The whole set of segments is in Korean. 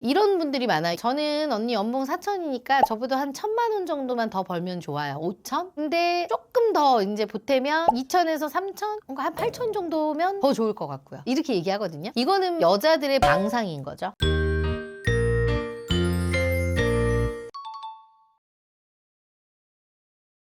이런 분들이 많아요. 저는 언니 연봉 4천이니까 저보다 한 1,000만 원 정도만 더 벌면 좋아요. 5천? 근데 조금 더 이제 보태면 2천에서 3천? 뭔가 한 8천 정도면 더 좋을 것 같고요. 이렇게 얘기하거든요. 이거는 여자들의 망상인 거죠.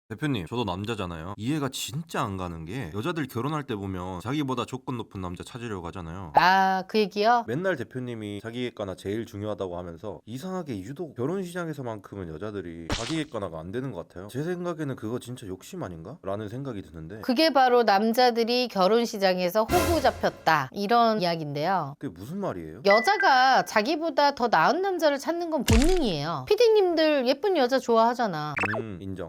대표님, 저도 남자잖아요. 이해가 진짜 안 가는 게 여자들 결혼할 때 보면 자기보다 조건 높은 남자 찾으려고 하잖아요. 아, 그 얘기요? 맨날 대표님이 자기객관화 제일 중요하다고 하면서 이상하게 유독 결혼 시장에서만큼은 여자들이 자기객관화가 안 되는 것 같아요. 제 생각에는 그거 진짜 욕심 아닌가? 라는 생각이 드는데 그게 바로 남자들이 결혼 시장에서 호구 잡혔다 이런 이야기인데요. 그게 무슨 말이에요? 여자가 자기보다 더 나은 남자를 찾는 건 본능이에요. 피디님들 예쁜 여자 좋아하잖아. 인정.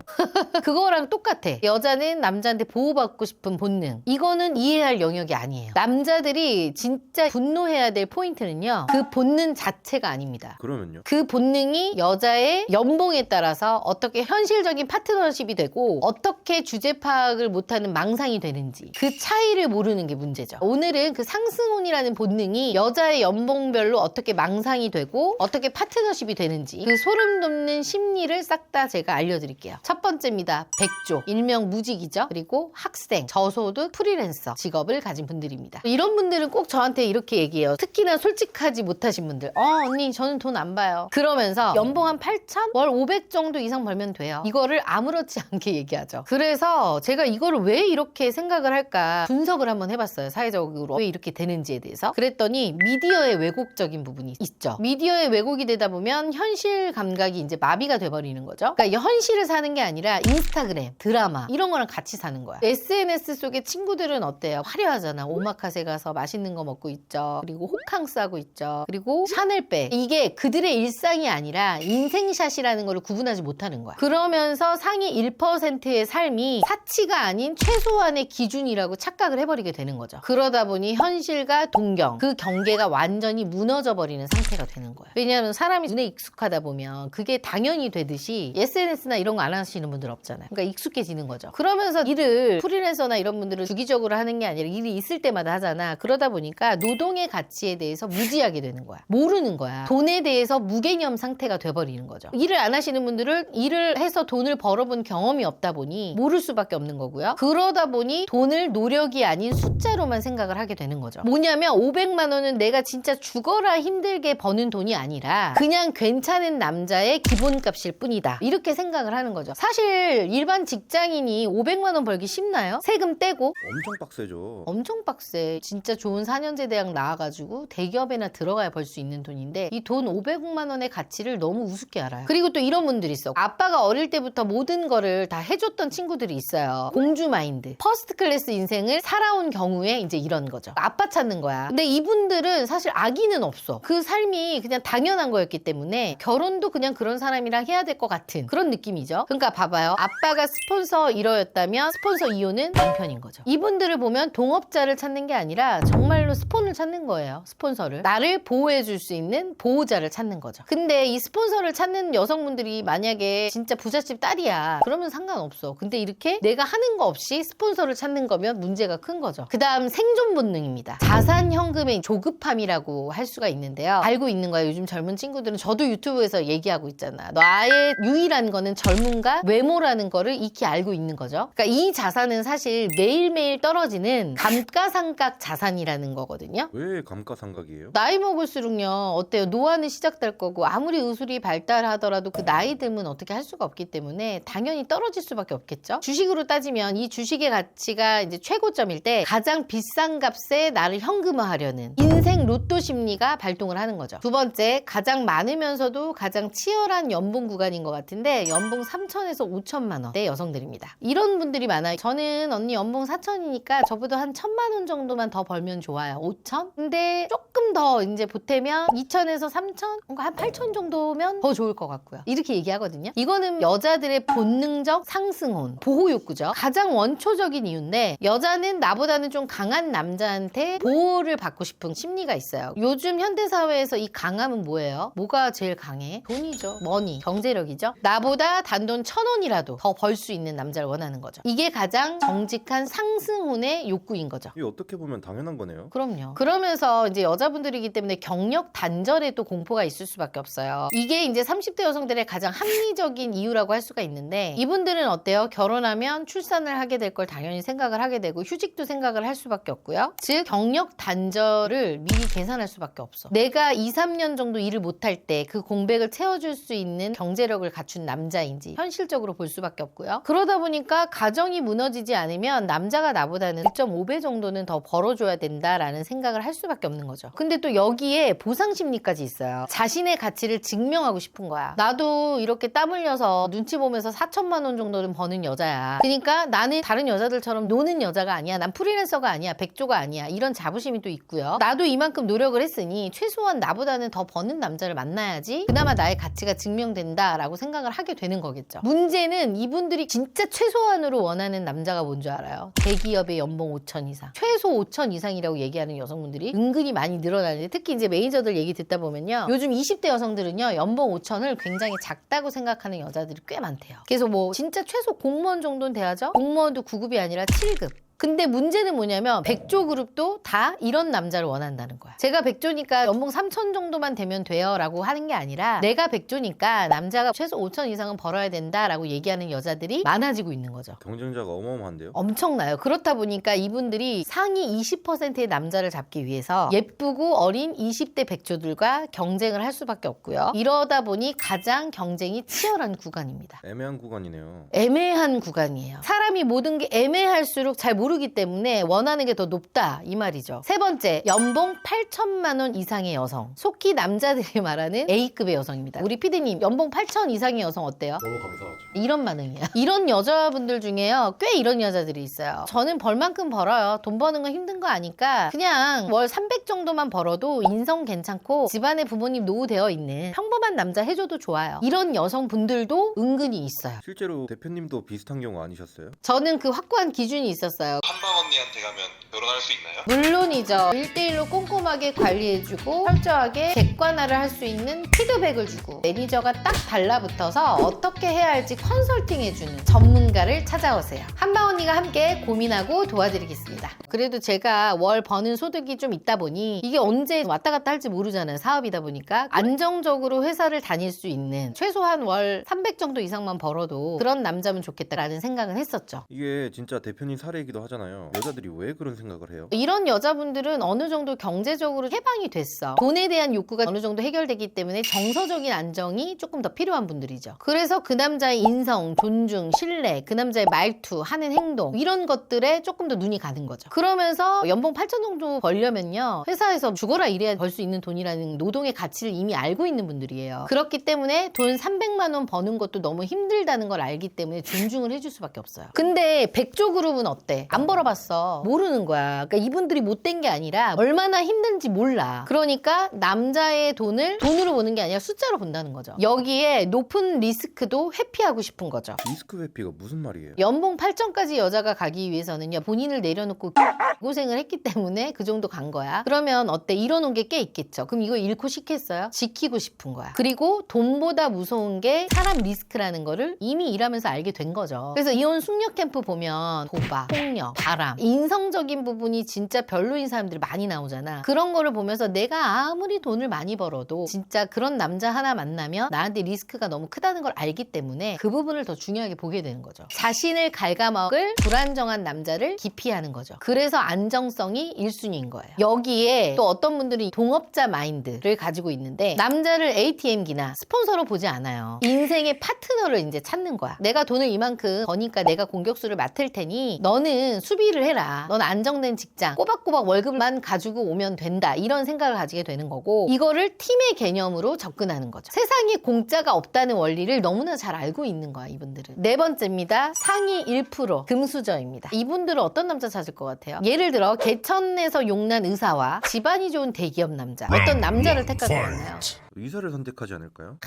그거랑 똑같아. 여자는 남자한테 보호받고 싶은 본능. 이거는 이해할 영역이 아니에요. 남자들이 진짜 분노해야 될 포인트는요, 그 본능 자체가 아닙니다. 그러면요? 그 본능이 여자의 연봉에 따라서 어떻게 현실적인 파트너십이 되고 어떻게 주제 파악을 못하는 망상이 되는지 그 차이를 모르는 게 문제죠. 오늘은 그 상승혼이라는 본능이 여자의 연봉별로 어떻게 망상이 되고 어떻게 파트너십이 되는지 그 소름 돋는 심리를 싹 다 제가 알려드릴게요. 첫 번째입니다. 백조, 일명 무직이죠. 그리고 학생, 저소득, 프리랜서 직업을 가진 분들입니다. 이런 분들은 꼭 저한테 이렇게 얘기해요. 특히나 솔직하지 못하신 분들. 언니 저는 돈 안 봐요. 그러면서 연봉 한 8천? 월 500 정도 이상 벌면 돼요. 이거를 아무렇지 않게 얘기하죠. 그래서 제가 이거를 왜 이렇게 생각을 할까 분석을 한번 해봤어요. 사회적으로 왜 이렇게 되는지에 대해서. 그랬더니 미디어의 왜곡적인 부분이 있죠. 미디어의 왜곡이 되다 보면 현실 감각이 이제 마비가 돼버리는 거죠. 그러니까 현실을 사는 게 아니라 인스타그램, 드라마 이런 거랑 같이 사는 거야. SNS 속의 친구들은 어때요? 화려하잖아. 오마카세 가서 맛있는 거 먹고 있죠. 그리고 호캉스 하고 있죠. 그리고 샤넬백. 이게 그들의 일상이 아니라 인생샷이라는 거를 구분하지 못하는 거야. 그러면서 상위 1%의 삶이 사치가 아닌 최소한의 기준이라고 착각을 해버리게 되는 거죠. 그러다 보니 현실과 동경, 그 경계가 완전히 무너져 버리는 상태가 되는 거야. 왜냐하면 사람이 눈에 익숙하다 보면 그게 당연히 되듯이 SNS나 이런 거 안 하시는 분들 없잖아요. 그러니까 익숙해지는 거죠. 그러면서 일을 프리랜서나 이런 분들은 주기적으로 하는 게 아니라 일이 있을 때마다 하잖아. 그러다 보니까 노동의 가치에 대해서 무지하게 되는 거야. 모르는 거야. 돈에 대해서 무개념 상태가 돼버리는 거죠. 일을 안 하시는 분들은 일을 해서 돈을 벌어본 경험이 없다 보니 모를 수밖에 없는 거고요. 그러다 보니 돈을 노력이 아닌 숫자로만 생각을 하게 되는 거죠. 뭐냐면 500만 원은 내가 진짜 죽어라 힘들게 버는 돈이 아니라 그냥 괜찮은 남자의 기본값일 뿐이다. 이렇게 생각을 하는 거죠. 사실 일반 직장인이 500만 원 벌기 쉽나요? 세금 떼고? 엄청 빡세죠. 엄청 빡세. 진짜 좋은 4년제 대학 나와가지고 대기업에나 들어가야 벌 수 있는 돈인데 이 돈 500만 원의 가치를 너무 우습게 알아요. 그리고 또 이런 분들이 있어. 아빠가 어릴 때부터 모든 거를 다 해줬던 친구들이 있어요. 공주 마인드. 퍼스트 클래스 인생을 살아온 경우에 이제 이런 거죠. 아빠 찾는 거야. 근데 이분들은 사실 악의는 없어. 그 삶이 그냥 당연한 거였기 때문에 결혼도 그냥 그런 사람이랑 해야 될 것 같은 그런 느낌이죠. 그러니까 봐봐요. 아빠가 스폰서 1호였다면 스폰서 2호는 남편인 거죠. 이분들을 보면 동업자를 찾는 게 아니라 정말로 스폰을 찾는 거예요. 스폰서를. 나를 보호해줄 수 있는 보호자를 찾는 거죠. 근데 이 스폰서를 찾는 여성분들이 만약에 진짜 부잣집 딸이야. 그러면 상관없어. 근데 이렇게 내가 하는 거 없이 스폰서를 찾는 거면 문제가 큰 거죠. 그 다음 생존 본능입니다. 자산현금의 조급함이라고 할 수가 있는데요. 알고 있는 거야. 요즘 젊은 친구들은 저도 유튜브에서 얘기하고 있잖아. 나의 유일한 거는 젊음과 외모라는 거를 익히 알고 있는 거죠. 그러니까 이 자산은 사실 매일매일 떨어지는 감가상각 자산이라는 거거든요. 왜 감가상각이에요? 나이 먹을수록요, 어때요? 노화는 시작될 거고 아무리 의술이 발달하더라도 그 나이 들면 어떻게 할 수가 없기 때문에 당연히 떨어질 수밖에 없겠죠. 주식으로 따지면 이 주식의 가치가 이제 최고점일 때 가장 비싼 값에 나를 현금화하려는 인생 로또 심리가 발동을 하는 거죠. 두 번째, 가장 많으면서도 가장 치열한 연봉 구간인 것 같은데 연봉 3천에서 5천만 원대 여성들입니다. 이런 분들이 많아요. 저는 언니 연봉 4천이니까 저보다 한 1,000만 원 정도만 더 벌면 좋아요. 5천? 근데 조금 더 이제 보태면 2천에서 3천? 뭔가 한 8천 정도면 더 좋을 것 같고요. 이렇게 얘기하거든요. 이거는 여자들의 본능적 상승혼, 보호욕구죠. 가장 원초적인 이유인데 여자는 나보다는 좀 강한 남자한테 보호를 받고 싶은 심리가 있어요. 요즘 현대사회에서 이 강함은 뭐예요? 뭐가 제일 강해? 돈이죠. 머니, 경제력이죠. 나보다 단돈 1,000원이라도 더 벌 수 있는 남자를 원하는 거죠. 이게 가장 정직한 상승혼의 욕구인 거죠. 이게 어떻게 보면 당연한 거네요. 그럼요. 그러면서 이제 여자분들이기 때문에 경력 단절에 또 공포가 있을 수밖에 없어요. 이게 이제 30대 여성들의 가장 합리적인 이유라고 할 수가 있는데, 이분들은 어때요? 결혼하면 출산을 하게 될 걸 당연히 생각을 하게 되고 휴직도 생각을 할 수밖에 없고요. 즉 경력 단절을 미리 계산할 수밖에 없어. 내가 2, 3년 정도 일을 못할 때 그 공백을 채워줄 수 있는 경제력을 갖춘 남자인지 현실적으로 볼 수밖에 없고요. 그러다 보니까 가정이 무너지지 않으면 남자가 나보다는 1.5배 정도는 더 벌어줘야 된다라는 생각을 할 수밖에 없는 거죠. 근데 또 여기에 보상 심리까지 있어요. 자신의 가치를 증명하고 싶은 거야. 나도 이렇게 땀 흘려서 눈치 보면서 4천만 원 정도는 버는 여자야. 그러니까 나는 다른 여자들처럼 노는 여자가 아니야. 난 프리랜서가 아니야. 백조가 아니야. 이런 자부심이 또 있고요. 나도 이만큼 노력을 했으니 최소한 나보다는 더 버는 남자를 만나야지 그나마 나의 가치가 증명된다라고 생각을 하게 되는 거겠죠. 문제는 이분들이 진짜 최소한으로 원하는 남자가 뭔 줄 알아요? 대기업의 연봉 5천 이상. 최소 5천 이상이라고 얘기하는 여성분들이 은근히 많이 늘어나는데, 특히 이제 매니저들 얘기 듣다 보면요, 요즘 20대 여성들은요 연봉 5천을 굉장히 작다고 생각하는 여자들이 꽤 많대요. 그래서 뭐 진짜 최소 공무원 정도는 돼야죠. 공무원도 9급이 아니라 7급. 근데 문제는 뭐냐면 백조 그룹도 다 이런 남자를 원한다는 거야. 제가 백조니까 연봉 3천 정도만 되면 돼요 라고 하는 게 아니라, 내가 백조니까 남자가 최소 5천 이상은 벌어야 된다라고 얘기하는 여자들이 많아지고 있는 거죠. 경쟁자가 어마어마한데요. 엄청나요. 그렇다 보니까 이분들이 상위 20%의 남자를 잡기 위해서 예쁘고 어린 20대 백조들과 경쟁을 할 수밖에 없고요. 이러다 보니 가장 경쟁이 치열한 구간입니다. 애매한 구간이네요. 애매한 구간이에요. 사람이 모든 게 애매할수록 잘 모르기 때문에 원하는 게 더 높다 이 말이죠. 세 번째, 연봉 8천만 원 이상의 여성. 속히 남자들이 말하는 A급의 여성입니다. 우리 PD님, 연봉 8천 이상의 여성 어때요? 너무 감사하죠. 이런 반응이야. 이런 여자분들 중에요, 꽤 이런 여자들이 있어요. 저는 벌만큼 벌어요. 돈 버는 건 힘든 거 아니까 그냥 월 300 정도만 벌어도 인성 괜찮고 집안에 부모님 노후되어 있는 평범한 남자 해줘도 좋아요. 이런 여성분들도 은근히 있어요. 실제로 대표님도 비슷한 경우 아니셨어요? 저는 그 확고한 기준이 있었어요. 한방 언니한테 가면 결혼할 수 있나요? 물론이죠. 1대1로 꼼꼼하게 관리해주고 철저하게 객관화를 할 수 있는 피드백을 주고, 매니저가 딱 달라붙어서 어떻게 해야 할지 컨설팅해주는 전문가를 찾아오세요. 한방 언니가 함께 고민하고 도와드리겠습니다. 그래도 제가 월 버는 소득이 좀 있다 보니 이게 언제 왔다 갔다 할지 모르잖아요. 사업이다 보니까 안정적으로 회사를 다닐 수 있는, 최소한 월 300 정도 이상만 벌어도 그런 남자면 좋겠다라는 생각은 했었죠. 이게 진짜 대표님 사례이기도 하잖아요. 여자들이 왜 그런 생각을 해요? 이런 여자분들은 어느 정도 경제적으로 해방이 됐어. 돈에 대한 욕구가 어느 정도 해결되기 때문에 정서적인 안정이 조금 더 필요한 분들이죠. 그래서 그 남자의 인성, 존중, 신뢰, 그 남자의 말투, 하는 행동, 이런 것들에 조금 더 눈이 가는 거죠. 그러면서 연봉 8천 정도 벌려면요, 회사에서 죽어라 일해야 벌 수 있는 돈이라는 노동의 가치를 이미 알고 있는 분들이에요. 그렇기 때문에 돈 300만 원 버는 것도 너무 힘들다는 걸 알기 때문에 존중을 해줄 수밖에 없어요. 근데 백조 그룹은 어때? 안 벌어봤어. 모르는 거야. 그러니까 이분들이 못된 게 아니라 얼마나 힘든지 몰라. 그러니까 남자의 돈을 돈으로 보는 게 아니라 숫자로 본다는 거죠. 여기에 높은 리스크도 회피하고 싶은 거죠. 리스크 회피가 무슨 말이에요? 연봉 8천까지 여자가 가기 위해서는요, 본인을 내려놓고 고생을 했기 때문에 그 정도 간 거야. 그러면 어때? 잃어놓은 게 꽤 있겠죠. 그럼 이거 잃고 싶겠어요? 지키고 싶은 거야. 그리고 돈보다 무서운 게 사람 리스크라는 거를 이미 일하면서 알게 된 거죠. 그래서 이혼 숙녀 캠프 보면 도박, 폭력, 바람, 인성적인 부분이 진짜 별로인 사람들이 많이 나오잖아. 그런 거를 보면서 내가 아무리 돈을 많이 벌어도 진짜 그런 남자 하나 만나면 나한테 리스크가 너무 크다는 걸 알기 때문에 그 부분을 더 중요하게 보게 되는 거죠. 자신을 갉아먹을 불안정한 남자를 기피하는 거죠. 그래서 안정성이 1순위인 거예요. 여기에 또 어떤 분들이 동업자 마인드를 가지고 있는데, 남자를 ATM기나 스폰서로 보지 않아요. 인생의 파트너를 이제 찾는 거야. 내가 돈을 이만큼 버니까 내가 공격수를 맡을 테니 너는 수비를 해라. 넌 안정된 직장, 꼬박꼬박 월급만 가지고 오면 된다. 이런 생각을 가지게 되는 거고, 이거를 팀의 개념으로 접근하는 거죠. 세상에 공짜가 없다는 원리를 너무나 잘 알고 있는 거야, 이분들은. 네 번째입니다. 상위 1% 금수저입니다. 이분들은 어떤 남자 찾을 것 같아요? 예를 들어 개천에서 용난 의사와 집안이 좋은 대기업 남자, 어떤 남자를 택할 것 같나요? 의사를 선택하지 않을까요?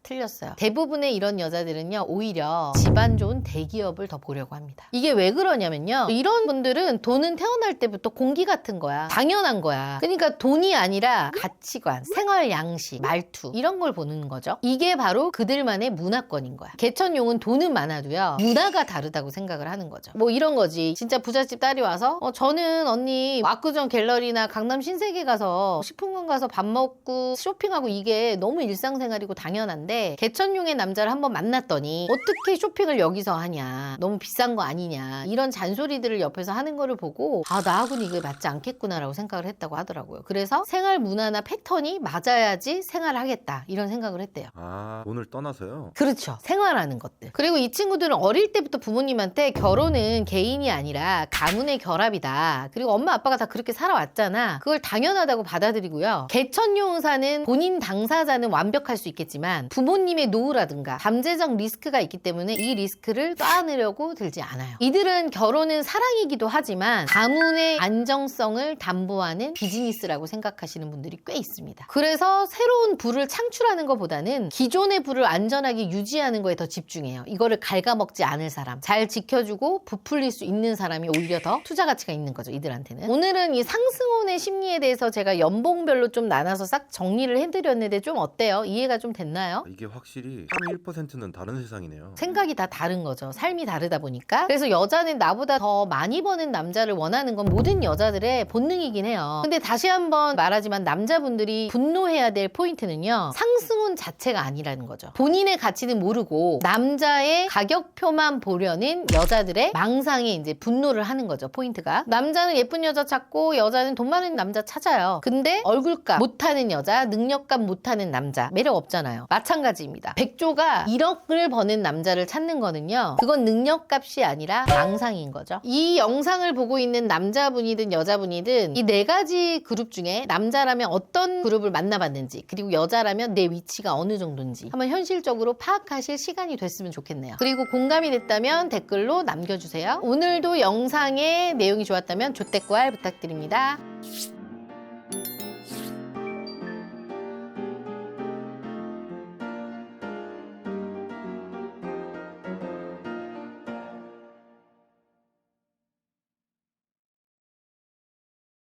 틀렸어요. 대부분의 이런 여자들은요, 오히려 집안 좋은 대기업을 더 보려고 합니다. 이게 왜 그러냐면요, 이런 분들은 돈은 태어날 때부터 공기 같은 거야. 당연한 거야. 그러니까 돈이 아니라 가치관, 생활 양식, 말투 이런 걸 보는 거죠. 이게 바로 그들만의 문화권인 거야. 개천용은 돈은 많아도요, 문화가 다르다고 생각을 하는 거죠. 뭐 이런 거지. 진짜 부잣집 딸이 와서 저는 언니 압구정 갤러리나 강남 신세계 가서 식품관 가서 밥 먹고 쇼핑하고 이게 너무 일상생활이고 당연한데, 개천용의 남자를 한번 만났더니 어떻게 쇼핑을 여기서 하냐, 너무 비싼 거 아니냐, 이런 잔소리들을 옆에서 하는 거를 보고 나하고는 이게 맞지 않겠구나라고 생각을 했다고 하더라고요. 그래서 생활 문화나 패턴이 맞아야지 생활하겠다 이런 생각을 했대요. 돈을 떠나서요? 그렇죠. 생활하는 것들. 그리고 이 친구들은 어릴 때부터 부모님한테 결혼은 개인이 아니라 가문의 결합이다, 그리고 엄마 아빠가 다 그렇게 살아왔잖아, 그걸 당연하다고 받아들이고요. 개천용사는 본인 당사자는 완벽할 수 있겠지만 부모님의 노후라든가 잠재적 리스크가 있기 때문에 이 리스크를 떠안으려고 들지 않아요. 이들은 결혼은 사랑이기도 하지만 가문의 안정성을 담보하는 비즈니스라고 생각하시는 분들이 꽤 있습니다. 그래서 새로운 부를 창출하는 것보다는 기존의 부를 안전하게 유지하는 거에 더 집중해요. 이거를 갉아먹지 않을 사람, 잘 지켜주고 부풀릴 수 있는 사람이 오히려 더 투자 가치가 있는 거죠, 이들한테는. 오늘은 이 상승혼의 심리에 대해서 제가 연봉별로 좀 나눠서 싹 정리를 해드렸는데 좀 어때요? 이해가 좀 됐나요? 이게 확실히 31%는 다른 세상이네요. 생각이 다 다른 거죠. 삶이 다르다 보니까. 그래서 여자는 나보다 더 많이 버는 남자를 원하는 건 모든 여자들의 본능이긴 해요. 근데 다시 한번 말하지만 남자분들이 분노해야 될 포인트는요, 상승혼 자체가 아니라는 거죠. 본인의 가치는 모르고 남자의 가격표만 보려는 여자들의 망상에 이제 분노를 하는 거죠. 포인트가. 남자는 예쁜 여자 찾고 여자는 돈 많은 남자 찾아요. 근데 얼굴값 못하는 여자, 능력값 못하는 남자, 매력 없잖아요. 마찬가지입니다. 백조가 1억을 버는 남자를 찾는 거는요, 그건 능력값이 아니라 망상인 거죠. 이 영상을 보고 있는 남자분이든 여자분이든 이 4가지 그룹 중에 남자라면 어떤 그룹을 만나봤는지, 그리고 여자라면 내 위치가 어느 정도인지 한번 현실적으로 파악하실 시간이 됐으면 좋겠네요. 그리고 공감이 됐다면 댓글로 남겨주세요. 오늘도 영상의 내용이 좋았다면 조댓글 부탁드립니다.